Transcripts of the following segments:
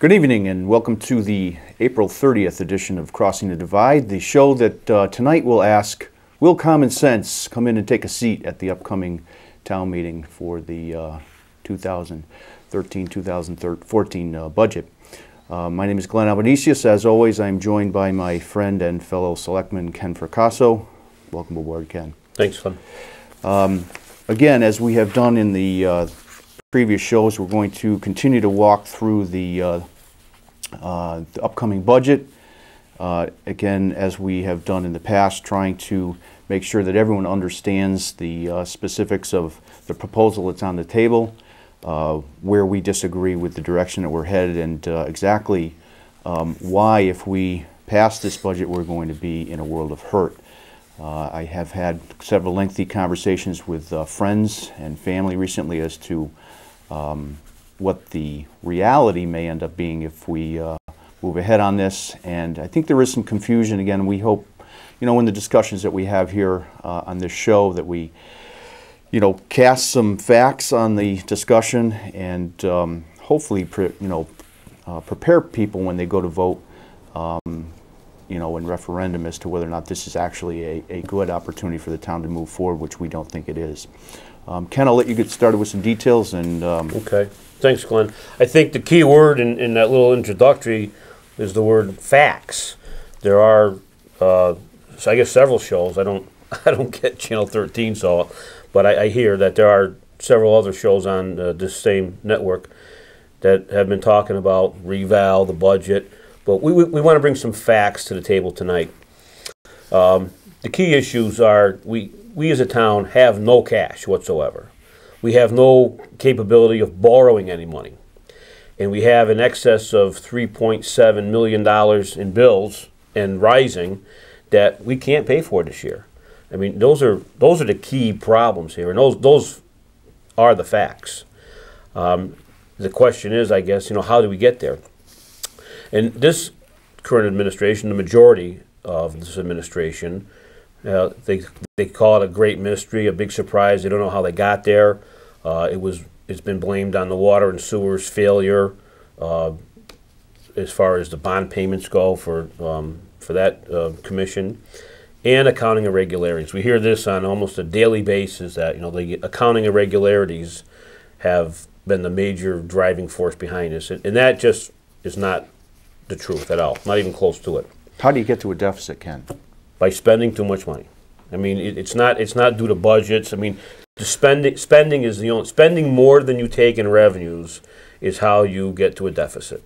Good evening and welcome to the April 30th edition of Crossing the Divide, the show that tonight will ask, will common sense come in and take a seat at the upcoming town meeting for the 2013-2014 budget. My name is Glenn Albanesius. As always, I'm joined by my friend and fellow selectman Ken Fracasso. Welcome aboard, Ken. Thanks, Glenn. Again, as we have done in the previous shows, we're going to continue to walk through the upcoming budget. Again, as we have done in the past, trying to make sure that everyone understands the specifics of the proposal that's on the table, where we disagree with the direction that we're headed, and exactly why, if we pass this budget, we're going to be in a world of hurt. I have had several lengthy conversations with friends and family recently as to what the reality may end up being if we move ahead on this. And I think there is some confusion. Again, we hope, in the discussions that we have here on this show, that we, cast some facts on the discussion and hopefully, prepare people when they go to vote, in referendum as to whether or not this is actually a good opportunity for the town to move forward, which we don't think it is. Ken, I'll let you get started with some details. And okay. Thanks, Glenn. I think the key word in that little introductory is the word facts. There are, I guess, several shows. I don't get Channel 13, but I hear that there are several other shows on this same network that have been talking about reval, the budget. But we want to bring some facts to the table tonight. The key issues are we as a town have no cash whatsoever. We have no capability of borrowing any money. And we have in excess of $3.7 million in bills and rising that we can't pay for this year. I mean, those are the key problems here, and those are the facts. The question is, I guess, how do we get there? And this current administration, the majority of this administration, they call it a great mystery, a big surprise. They don't know how they got there. It's been blamed on the water and sewers failure as far as the bond payments go for that commission, and accounting irregularities. We hear this on almost a daily basis that the accounting irregularities have been the major driving force behind this, and that just is not the truth at all. Not even close to it. how do you get to a deficit, Ken? By spending too much money. I mean, it's not due to budgets. I mean, the spending is the only spending more than you take in revenues is how you get to a deficit,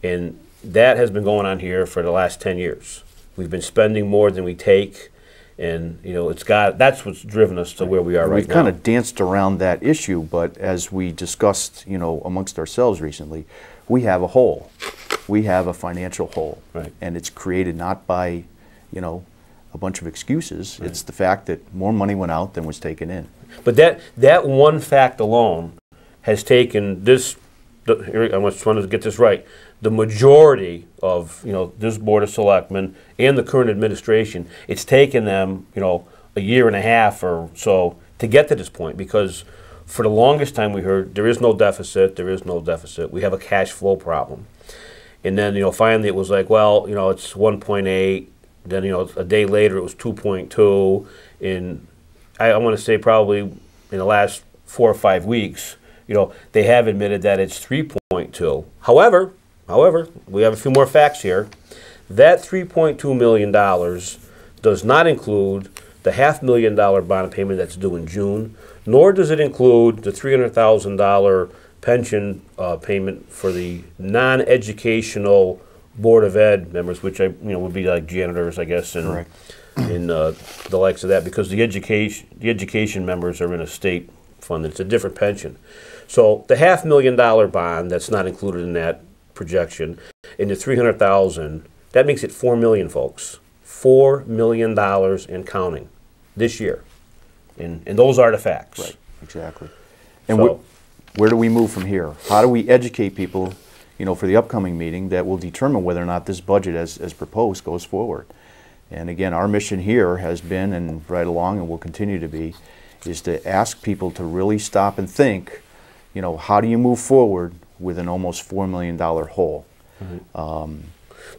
and that has been going on here for the last 10 years. We've been spending more than we take, and that's what's driven us to where we are right now. We've kind of danced around that issue, but as we discussed, amongst ourselves recently, we have a hole. We have a financial hole, right. And it's created not by, a bunch of excuses. Right. It's the fact that more money went out than was taken in. But that one fact alone has taken this. I just wanted to get this right. The majority of this Board of Selectmen and the current administration, it's taken them a year and a half or so to get to this point, because for the longest time we heard there is no deficit, there is no deficit. We have a cash flow problem, and then finally it was like, well, it's 1.8. Then a day later it was 2.2. And I want to say probably in the last 4 or 5 weeks, they have admitted that it's 3.2. However, we have a few more facts here. That $3.2 million does not include the $500,000 bond payment that's due in June, nor does it include the $300,000 pension payment for the non-educational Board of Ed members, which would be like janitors, I guess, and the likes of that, because the education members are in a state fund. It's a different pension. So the $500,000 bond that's not included in that projection, and the $300,000, that makes it $4 million, folks. $4 million and counting this year, and those are the facts. Right, exactly. And so, where do we move from here? How do we educate people, for the upcoming meeting that will determine whether or not this budget, as proposed, goes forward? And again, our mission here has been, and right along, and will continue to be, is to ask people to really stop and think, how do you move forward with an almost $4 million hole? But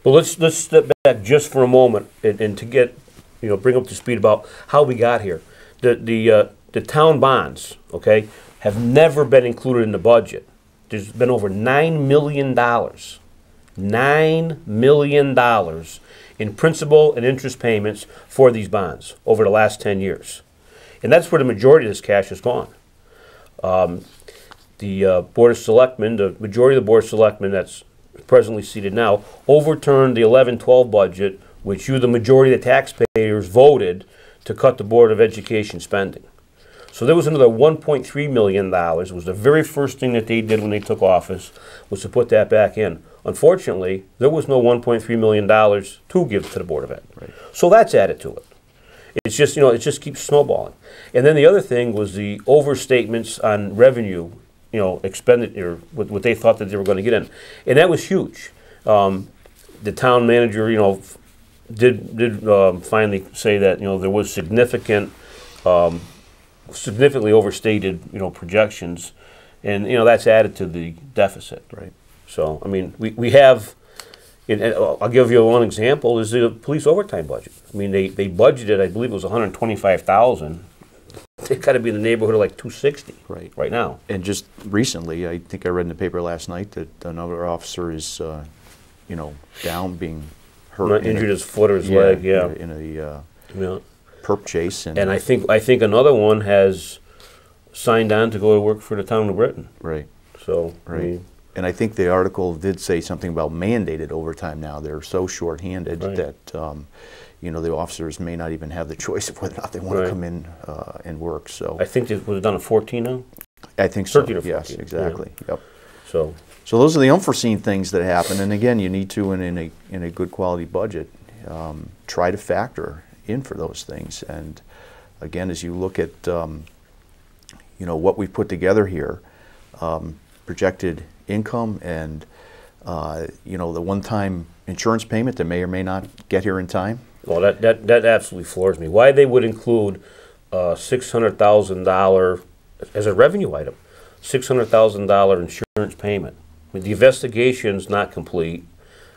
let's step back just for a moment and to get, bring up to speed about how we got here. The town bonds, okay, have never been included in the budget. There's been over $9 million, $9 million in principal and interest payments for these bonds over the last 10 years. And that's where the majority of this cash has gone. The Board of Selectmen, the majority of the Board of Selectmen that's presently seated now, overturned the 11-12 budget, which the majority of the taxpayers voted to cut the Board of Education spending. So there was another $1.3 million. It was the very first thing that they did when they took office, was to put that back in. Unfortunately, there was no $1.3 million to give to the Board of Ed. Right. So that's added to it. It's just, it just keeps snowballing. And then the other thing was the overstatements on revenue, expenditure, what they thought that they were going to get in. And that was huge. The town manager, did finally say that, there was significantly overstated, projections, and that's added to the deficit. Right. So I mean, we have. And I'll give you one example: is the police overtime budget. I mean, they budgeted, I believe it was $125,000. They've got to be in the neighborhood of like $260 right now. And just recently, I think I read in the paper last night that another officer is, down, being hurt, Injured his foot or his leg. Yeah. in a perp chase, and I think another one has signed on to go to work for the town of Britain. Right. So right. I mean, and I think the article did say something about mandated overtime now. They're so short-handed that, the officers may not even have the choice of whether or not they want to come in and work. So I think it was done at 14 now? I think so. 13 or 14. Yes, exactly. Yeah. Yep. So those are the unforeseen things that happen. And again, you need to, in a good quality budget, try to factor in for those things. And again, as you look at, what we've put together here, projected income and the one-time insurance payment that may or may not get here in time. Well, that absolutely floors me. Why they would include $600,000 as a revenue item, $600,000 insurance payment. I mean, the investigation's not complete.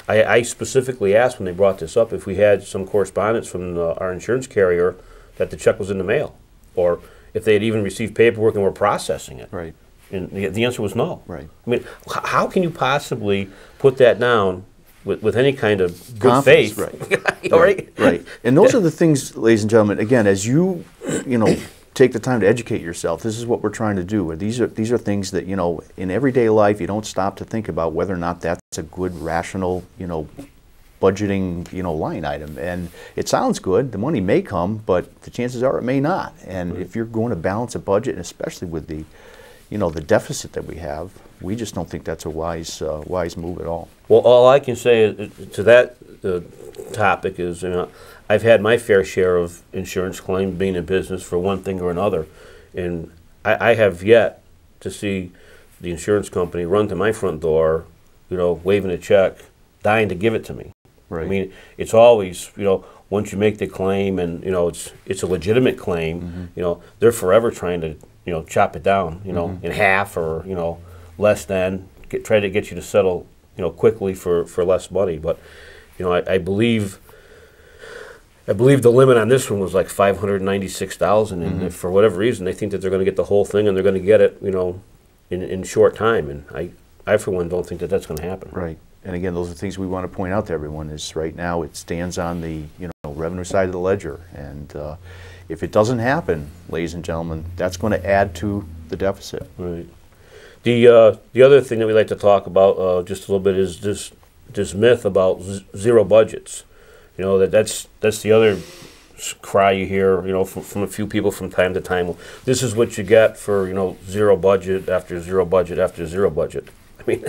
I specifically asked when they brought this up if we had some correspondence from our insurance carrier that the check was in the mail, or if they had even received paperwork and were processing it. Right. And the answer was no. Right. I mean, how can you possibly put that down with any kind of good confidence, faith? Right. Right. And those are the things, ladies and gentlemen, again, as you, take the time to educate yourself, this is what we're trying to do. These are things that, in everyday life, you don't stop to think about whether or not that's a good, rational, budgeting, line item. And it sounds good. The money may come, but the chances are it may not. And if you're going to balance a budget, and especially with the the deficit that we have, we just don't think that's a wise move at all. Well, all I can say to that topic is, I've had my fair share of insurance claims being in business for one thing or another, and I have yet to see the insurance company run to my front door, waving a check, dying to give it to me. Right. I mean, it's always, once you make the claim and, it's a legitimate claim, they're forever trying to, chop it down, in half or, less than, try to get you to settle, quickly for less money. But, I believe the limit on this one was like $596,000, and if for whatever reason they think that they're going to get the whole thing and they're going to get it, in short time, and I for one don't think that that's going to happen. Right. And again, those are things we want to point out to everyone. Is right now it stands on the revenue side of the ledger, and if it doesn't happen, ladies and gentlemen, that's going to add to the deficit. Right. The other thing that we like to talk about just a little bit is this myth about zero budgets. That's the other cry you hear, from a few people from time to time. This is what you get for zero budget after zero budget after zero budget. I mean,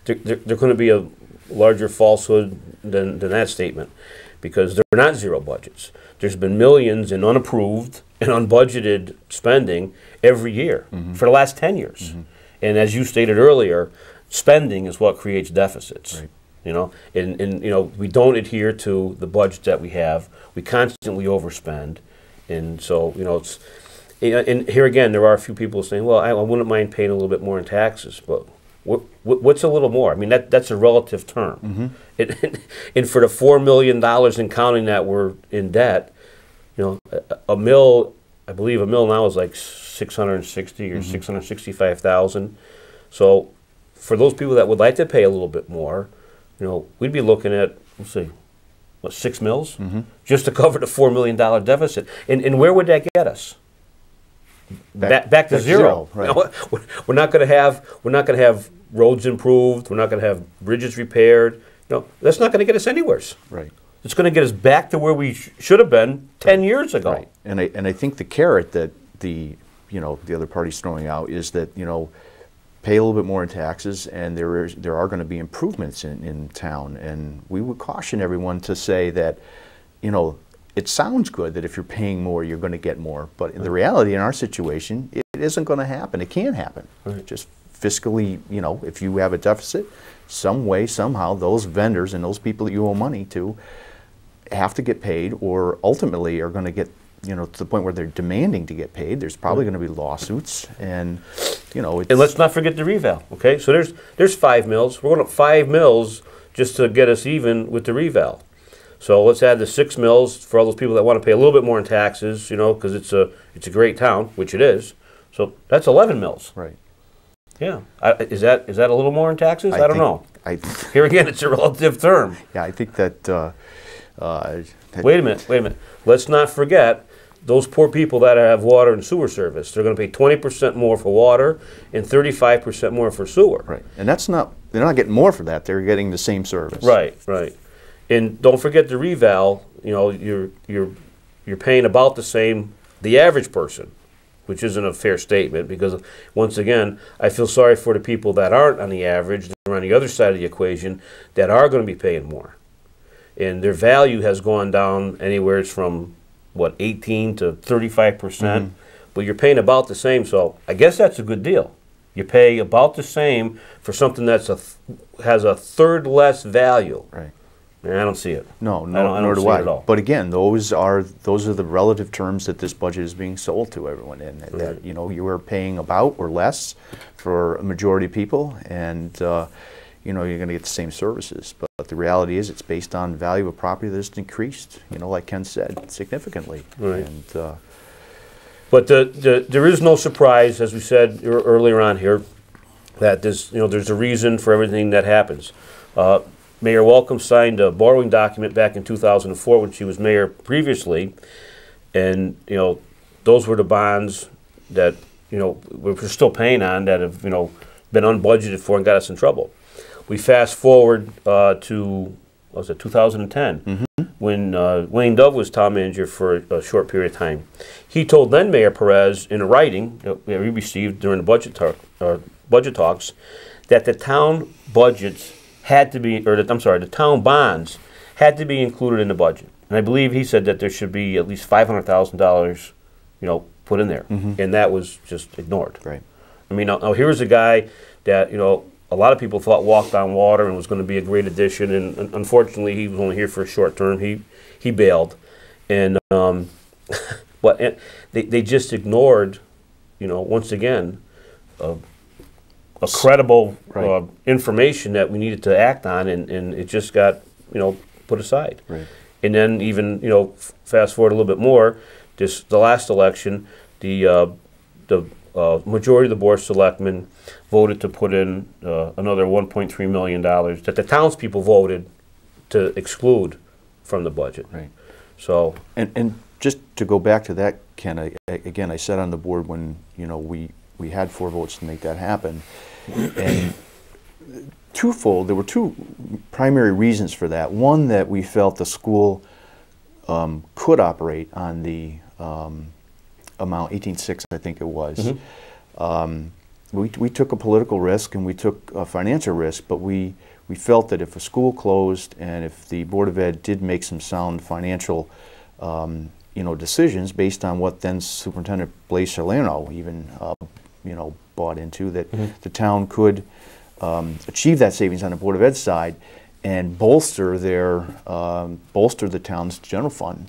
they're going to be a larger falsehood than that statement, because they're not zero budgets. There's been millions in unapproved and unbudgeted spending every year for the last 10 years. And as you stated earlier, spending is what creates deficits. Right. And we don't adhere to the budget that we have. We constantly overspend, and so and here again, there are a few people saying, well, I wouldn't mind paying a little bit more in taxes, but What's a little more? I mean, that's a relative term. And for the $4 million and counting that we're in debt, you know, a mill, I believe a mill now is like 660 or 665,000. So for those people that would like to pay a little bit more, you know, we'd be looking at, let's see, what, 6 mills just to cover the $4 million deficit. And where would that get us? Back to zero. Right. You know, we're not going to have roads improved. We're not going to have bridges repaired. You know, that's not going to get us anywhere. Right. It's going to get us back to where we should have been 10 years ago. Right. And I think the carrot that the other party's throwing out is that, you know, pay a little bit more in taxes, and there are going to be improvements in town. And we would caution everyone to say that, you know, it sounds good that if you're paying more, you're going to get more. But in the reality, in our situation, it isn't going to happen. It can't happen. Right. Just fiscally, you know, if you have a deficit, some way, somehow, those vendors and those people that you owe money to have to get paid, or ultimately are going to get, you know, to the point where they're demanding to get paid. There's probably going to be lawsuits, and, you know, and let's not forget the reval. Okay, so there's 5 mills. We're going up 5 mills just to get us even with the reval. So let's add the 6 mills for all those people that want to pay a little bit more in taxes, you know, because it's a great town, which it is. So that's 11 mills. Right. Yeah. Is that a little more in taxes? I don't know. Here again, it's a relative term. Yeah, I think that. Wait a minute. Let's not forget those poor people that have water and sewer service. They're going to pay 20% more for water and 35% more for sewer. Right. And they're not getting more for that. They're getting the same service. Right. And don't forget the reval. You know, you're paying about the same, the average person, which isn't a fair statement, because once again, I feel sorry for the people that aren't on the average, that are on the other side of the equation, that are going to be paying more. And their value has gone down anywhere from, what, 18 to 35%, but you're paying about the same, so I guess that's a good deal. You pay about the same for something that's has a third less value. Right. And I don't see it. No, nor do I. It at all. But again, those are the relative terms that this budget is being sold to everyone in. That, you know, you are paying about or less for a majority of people, and you know, you're going to get the same services. But the reality is, it's based on value of property that has increased. You know, like Ken said, significantly. Right. And, but there is no surprise, as we said earlier on here, that there's a reason for everything that happens. Mayor Welcome signed a borrowing document back in 2004 when she was mayor previously, and, you know, those were the bonds that, you know, we're still paying on, that have, you know, been unbudgeted for and got us in trouble. We fast forward to, what was it, 2010, when Wayne Dove was town manager for a short period of time. He told then Mayor Perez in a writing that we received during the budget talks, that the town budgets had to be, the town bonds had to be included in the budget. And I believe he said that there should be at least $500,000, you know, put in there, and that was just ignored. right. I mean, now here's a guy that, you know, a lot of people thought walked on water and was going to be a great addition, and unfortunately he was only here for a short term. He bailed, and but they just ignored, you know, once again, a credible information that we needed to act on, and it just got, you know, put aside. Right. And then even, you know, fast forward a little bit more, the last election, the majority of the board of selectmen voted to put in another $1.3 million that the townspeople voted to exclude from the budget. Right. So. And just to go back to that, Ken, again, I sat on the board when, you know, we had 4 votes to make that happen. And twofold, there were 2 primary reasons for that. One, that we felt the school could operate on the amount, 18.6 I think it was. We took a political risk and we took a financial risk, but we felt that if a school closed and if the Board of Ed did make some sound financial you know, decisions based on what then Superintendent Blaise Salerno even you know, bought into, that the town could achieve that savings on the Board of Ed side and bolster the town's general fund.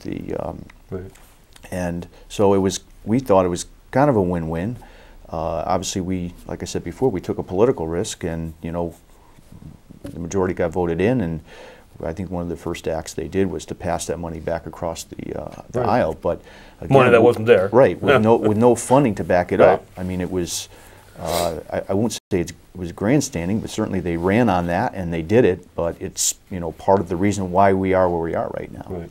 And so we thought it was kind of a win-win. Obviously, like I said before, we took a political risk, and you know, the majority got voted in, and I think one of the first acts they did was to pass that money back across the Right. aisle. But again, Money that wasn't there. right? With no funding to back it Right. up. I mean, it was. I won't say it was grandstanding, but certainly they ran on that and they did it. But it's, you know, part of the reason why we are where we are right now. Right.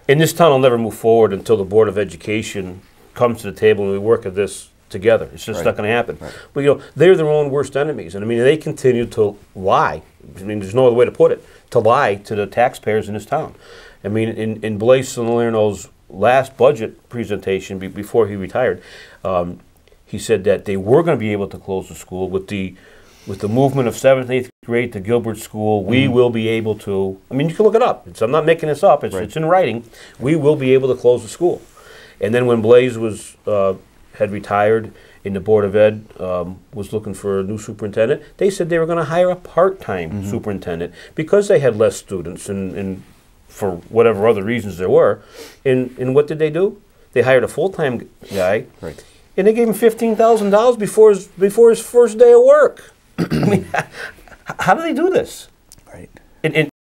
And this town will never move forward until the Board of Education comes to the table and we work at this together. It's just Right. not going to happen. Right. But you know, they're their own worst enemies, and I mean, they continue to lie. I mean, there's no other way to put it. To lie to the taxpayers in this town. I mean, in Blaise Salerno's last budget presentation before he retired, he said that they were going to be able to close the school with the movement of 7th and 8th grade to Gilbert School. We will be able to. I mean, you can look it up. I'm not making this up. It's in writing. We will be able to close the school. And then when Blaise was had retired and the Board of Ed was looking for a new superintendent, they said they were going to hire a part-time superintendent because they had less students and for whatever other reasons there were. And what did they do? They hired a full-time guy. right. And they gave him $15,000 before his first day of work. I mean, how do they do this? Right.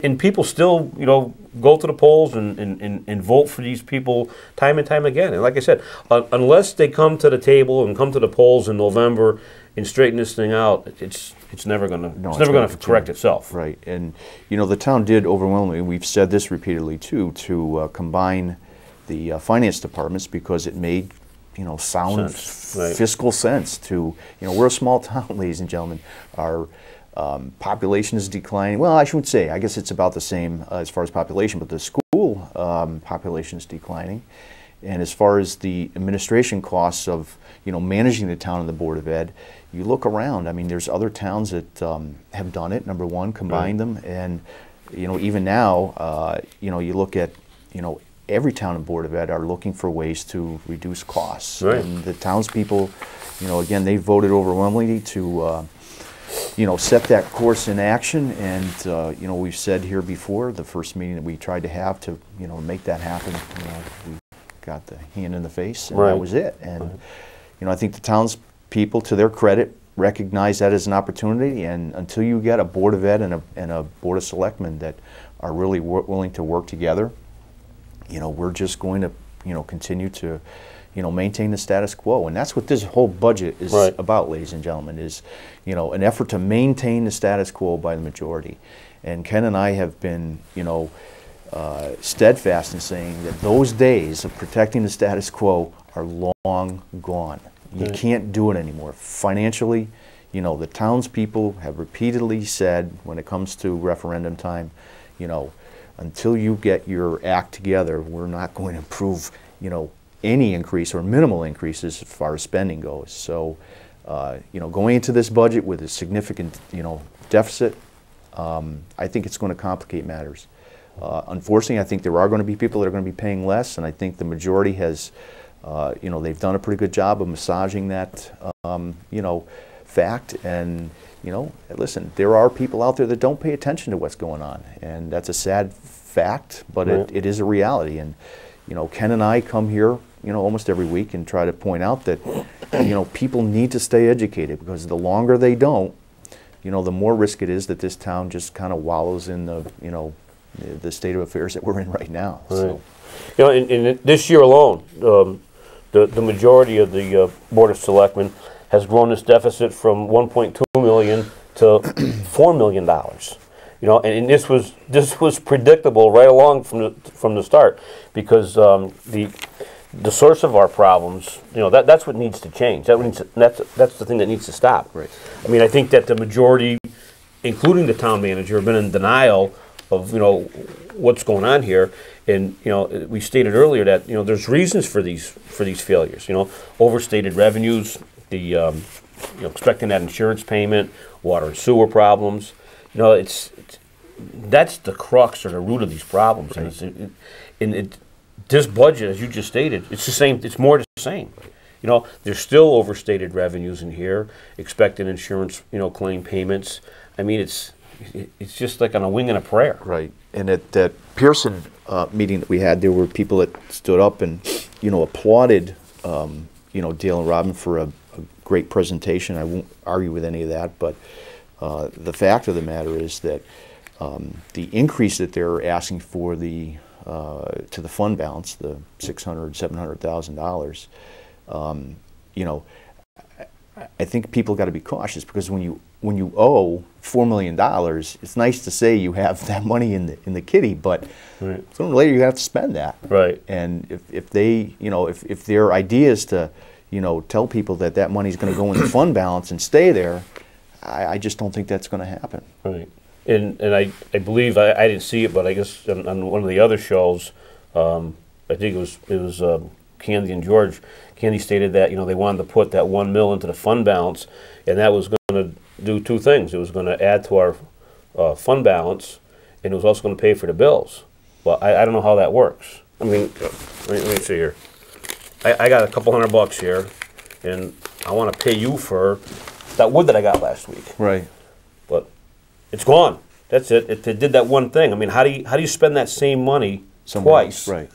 And people still, you know, go to the polls and vote for these people time and time again. And like I said, unless they come to the table and come to the polls in November and straighten this thing out, it's never going to correct itself. Right. And you know, the town did overwhelmingly. We've said this repeatedly too, to combine the finance departments because it made, you know, sound Right. fiscal sense. To, you know, we're a small town, ladies and gentlemen. Our population is declining. Well, I shouldn't say. I guess it's about the same as far as population, but the school population is declining. And as far as the administration costs of, you know, managing the town and the Board of Ed, you look around. I mean, there's other towns that have done it. Number one, combined them, and you know, even now, you know, you look at, you know, every town and Board of Ed are looking for ways to reduce costs. Right. And the townspeople, you know, again, they voted overwhelmingly to, you know, set that course in action. And, you know, we've said here before, the first meeting that we tried to have to, you know, make that happen, you know, we got the hand in the face, and Right. that was it. And, you know, I think the townspeople, to their credit, recognize that as an opportunity. And until you get a Board of Ed and a Board of Selectmen that are really willing to work together, you know, we're just going to, you know, continue to, you know, maintain the status quo. And that's what this whole budget is Right. about, ladies and gentlemen, is, you know, an effort to maintain the status quo by the majority. And Ken and I have been, you know, steadfast in saying that those days of protecting the status quo are long gone. You Right. can't do it anymore. Financially, you know, the townspeople have repeatedly said when it comes to referendum time, you know, until you get your act together, we're not going to approve, you know, any increase or minimal increases as far as spending goes. So, you know, going into this budget with a significant, you know, deficit, I think it's going to complicate matters. Unfortunately, I think there are going to be people that are going to be paying less, and I think the majority has, you know, they've done a pretty good job of massaging that, you know, fact. And, you know, listen, there are people out there that don't pay attention to what's going on, and that's a sad fact, but Right. it is a reality. And, you know, Ken and I come here, you know, almost every week and try to point out that, you know, people need to stay educated, because the longer they don't, you know, the more risk it is that this town just kind of wallows in the, you know, the state of affairs that we're in right now. Right. So, You know, in this year alone, the majority of the Board of Selectmen has grown this deficit from $1.2 million to $4 million. You know, and this was predictable right along from the start, because the source of our problems, you know, that's what needs to change. That's the thing that needs to stop. Right. I mean, I think that the majority, including the town manager, have been in denial of, you know, what's going on here. And, you know, we stated earlier that, you know, there's reasons for these failures. You know, overstated revenues, you know, expecting that insurance payment, water and sewer problems. You know, that's the crux or the root of these problems. Right. And this budget, as you just stated, it's the same. It's more the same. You know, there's still overstated revenues in here, expected insurance, you know, claim payments. I mean, it's just like on a wing and a prayer. right. And at that Pearson meeting that we had, there were people that stood up and, you know, applauded, you know, Dale and Robin for a great presentation. I won't argue with any of that, but the fact of the matter is that the increase that they're asking for the to the fund balance, the $600,000, $700,000, you know, I think people got to be cautious, because when you owe $4 million, it's nice to say you have that money in the kitty, but Right. sooner or later you have to spend that. Right. And if they, you know, if their idea is to, you know, tell people that that money is going to go in the fund balance and stay there, I just don't think that's going to happen. Right. And I believe, I didn't see it, but I guess on one of the other shows, I think it was Candy and George. Candy stated that, you know, they wanted to put that $1 million into the fund balance, and that was going to do two things. It was going to add to our fund balance, and it was also going to pay for the bills. Well, I don't know how that works. I mean, let me see here. I got a couple $100 here, and I want to pay you for that wood that I got last week. Right. But it's gone. That's it. It did that one thing. I mean, how do you spend that same money Somewhere twice? else, right.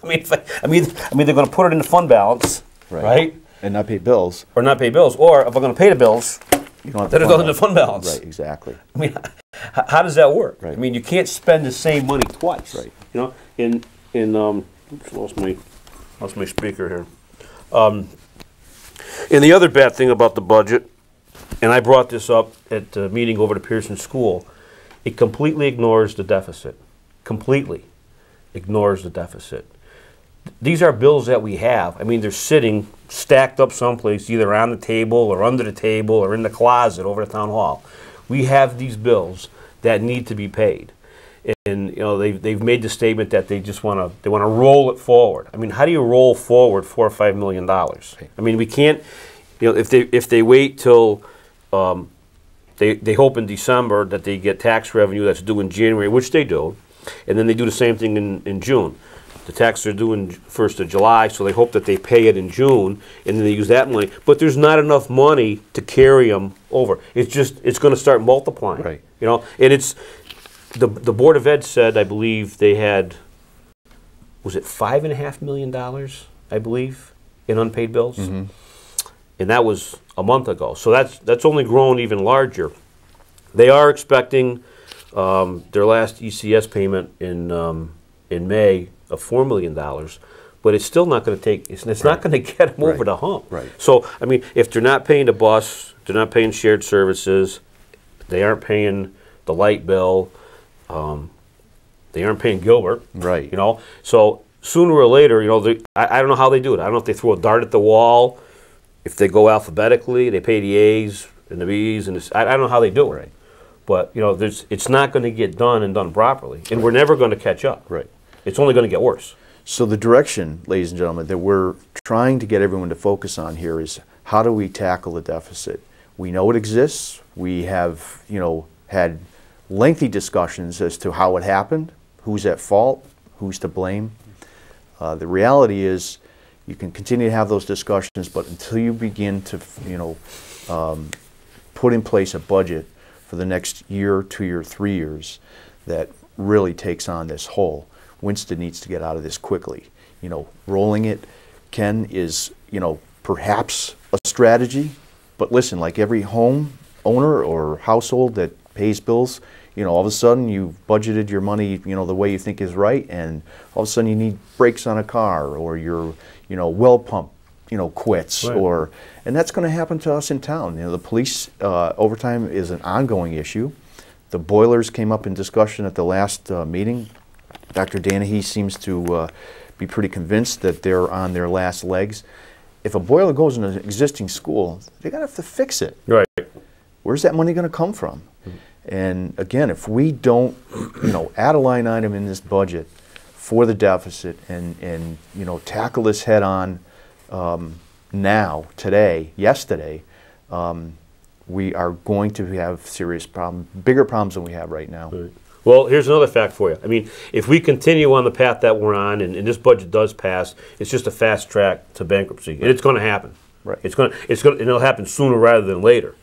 I mean, they're going to put it in the fund balance, right? And not pay bills. Or not pay bills. Or if I'm going to pay the bills, You don't have then to it goes in the fund balance. Right, exactly. I mean, how does that work? Right. I mean, you can't spend the same money twice. Right. You know, oops, lost my speaker here. And the other bad thing about the budget, and I brought this up at the meeting over at Pearson School, it completely ignores the deficit. Completely ignores the deficit. These are bills that we have. I mean, they're sitting stacked up someplace, either on the table or under the table or in the closet over at Town Hall. We have these bills that need to be paid. And you know, they've made the statement that they just want to roll it forward. I mean, how do you roll forward $4 or $5 million? I mean, we can't. You know, if they wait till they hope in December that they get tax revenue that's due in January, which they do, and then they do the same thing in June. The taxes are due in 1st of July, so they hope that they pay it in June, and then they use that money. But there's not enough money to carry them over. It's going to start multiplying. Right. You know, and it's. The Board of Ed said, I believe, they had, was it $5.5 million, I believe, in unpaid bills? Mm-hmm. And that was a month ago. So that's only grown even larger. They are expecting their last ECS payment in May of $4 million, but it's still not going to take, it's not going to get them over the hump. Right. So, I mean, if they're not paying the bus, they're not paying shared services, they aren't paying the light bill, they aren't paying Gilbert, Right. You know, so sooner or later, you know, I don't know how they do it. I don't know if they throw a dart at the wall, if they go alphabetically, they pay the A's and the B's, and I don't know how they do it. Right. But you know, it's not going to get done and done properly, and we're never going to catch up. Right. It's only going to get worse. So the direction, ladies and gentlemen, that we're trying to get everyone to focus on here is, how do we tackle the deficit? We know it exists. We have, you know, had lengthy discussions as to how it happened, who's at fault, who's to blame. The reality is, you can continue to have those discussions, but until you begin to, you know, put in place a budget for the next year, 2 years, 3 years, that really takes on this whole. Winston needs to get out of this quickly. You know, rolling it, Ken, is, you know, perhaps a strategy, but listen, like every home owner or household that pays bills, you know, all of a sudden you've budgeted your money, you know, the way you think is right, and all of a sudden you need brakes on a car, or your, you know, well pump, you know, quits, right. And that's going to happen to us in town. You know, the police overtime is an ongoing issue. The boilers came up in discussion at the last meeting. Dr. Danahy seems to be pretty convinced that they're on their last legs. If a boiler goes in an existing school, they're going to have to fix it. Right. Where's that money going to come from? And again, if we don't, you know, add a line item in this budget for the deficit and you know, tackle this head on now, today, yesterday, we are going to have serious problems, bigger problems than we have right now. Right. Well, here's another fact for you. I mean, if we continue on the path that we're on, and this budget does pass, it's just a fast track to bankruptcy, and it's going to happen. Right. And it'll happen sooner rather than later.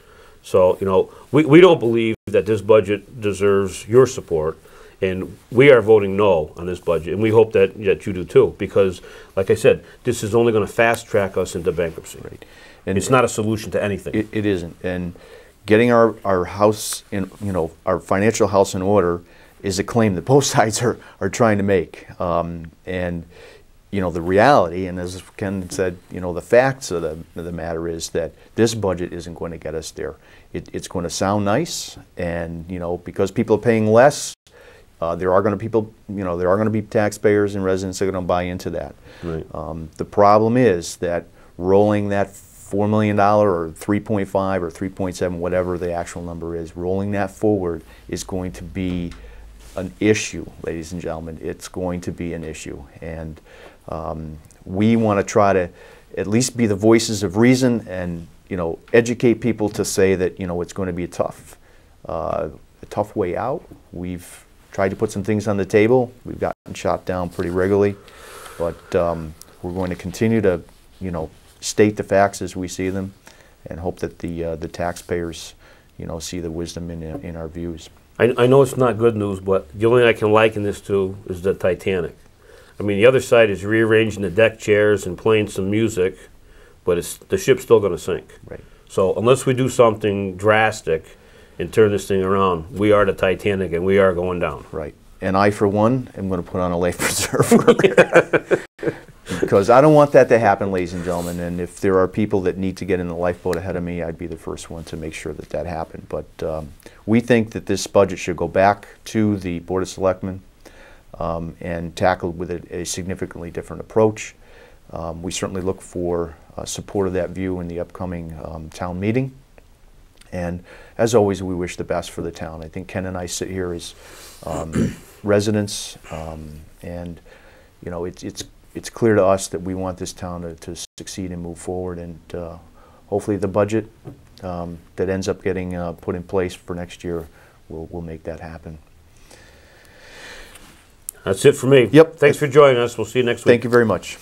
So, you know, we don't believe that this budget deserves your support, And we are voting no on this budget, and we hope that you do too, because, like I said, this is only going to fast track us into bankruptcy. Right. And it's not a solution to anything. It isn't. And getting our house in, our financial house in order is a claim that both sides are trying to make. And the reality, and as Ken said, the facts of the matter is that this budget isn't going to get us there. It's going to sound nice, and because people are paying less, there are going to be taxpayers and residents that are going to buy into that. Right. The problem is that rolling that $4 million or 3.5 or 3.7, whatever the actual number is, rolling that forward is going to be an issue, ladies and gentlemen. It's going to be an issue, and we want to try to at least be the voices of reason and educate people to say that it's going to be a tough way out. We've tried to put some things on the table. We've gotten shot down pretty regularly, but we're going to continue to state the facts as we see them, and hope that the taxpayers see the wisdom in our views. I know it's not good news, but the only thing I can liken this to is the Titanic. I mean, the other side is rearranging the deck chairs and playing some music, but the ship's still going to sink. Right. So unless we do something drastic and turn this thing around, we are the Titanic and we are going down. Right. And I, for one, am going to put on a life preserver. Because I don't want that to happen, ladies and gentlemen. And if there are people that need to get in the lifeboat ahead of me, I'd be the first one to make sure that happened. But we think that this budget should go back to the Board of Selectmen and tackled with a significantly different approach. We certainly look for support of that view in the upcoming town meeting. And as always, we wish the best for the town. I think Ken and I sit here as residents, and it's clear to us that we want this town to succeed and move forward. And hopefully, the budget that ends up getting put in place for next year will make that happen. That's it for me. Yep. Thanks for joining us. We'll see you next week. Thank you very much.